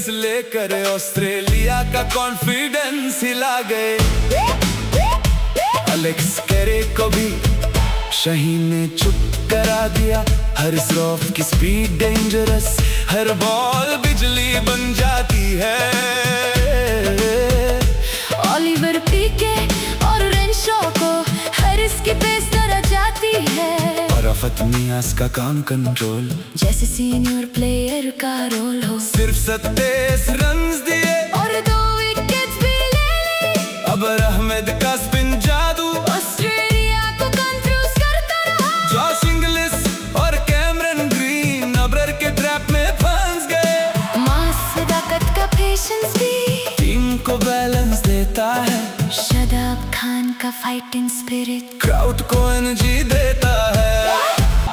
Wickets लेकर Australia का confidence हिला गए। एलेक्स कैरे को भी शाहीन ने चुप करा दिया। हर स्ट्रोक की स्पीड डेंजरस, हर बॉल बिजली बन जाती है। ओलिवर पीके और रेनशॉ को हैरिस की पेस तरह जाती है। और आफत मियास का काम कंट्रोल, जैसे सीनियर प्लेयर का रोल हो। सिर्फ 27 रन्स दिए और 2 विकेट्स भी ले ली। अबर अहमद का स्पिन जादू ऑस्ट्रेलिया को कंफ्यूज करता रहा। जॉश इंग्लिश और कैमरन ग्रीन अब्रर के ट्रैप में फंस गए। मास सदाकत का पेशेंस भी टीम को बैलेंस देता है। शादाब खान का फाइटिंग स्पिरिट क्राउड को एनर्जी देता है।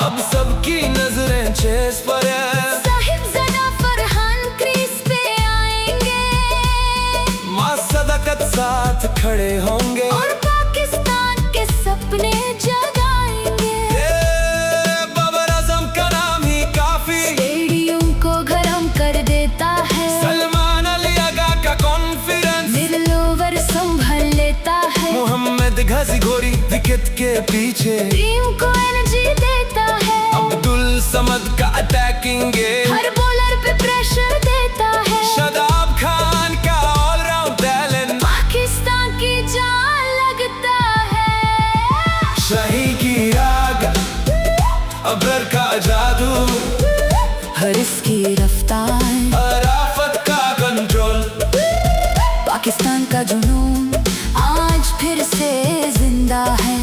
अब सबकी नजरें चेस पर है। साहिबजादा फरहान क्रीज पे आएंगे। मां सदाकत साथ खड़े होंगे और पाकिस्तान के सपने जगाएंगे। बाबर आजम का नाम ही काफी स्टेडियम को गरम कर देता है। सलमान अली आगा का कॉन्फिडेंस मिडिल ओवर संभल लेता है। मोहम्मद घासी घोरी विकेट के पीछे टीम को एनर्जी देता है। अब्दुल समद का अटैकिंग गेम हर बॉलर पे प्रेशर देता है। शादाब खान का ऑलराउंड टैलेंट पाकिस्तान की जान लगता है। शाही की राग, अब्रर का जादू, हरिस की रफ्तार, अराफत का कंट्रोल, पाकिस्तान का जुनून आज फिर से जिंदा है।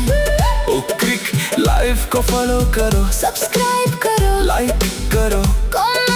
क्रिक लाइव को फॉलो करो, सब्सक्राइब करो, लाइक करो। कमेंट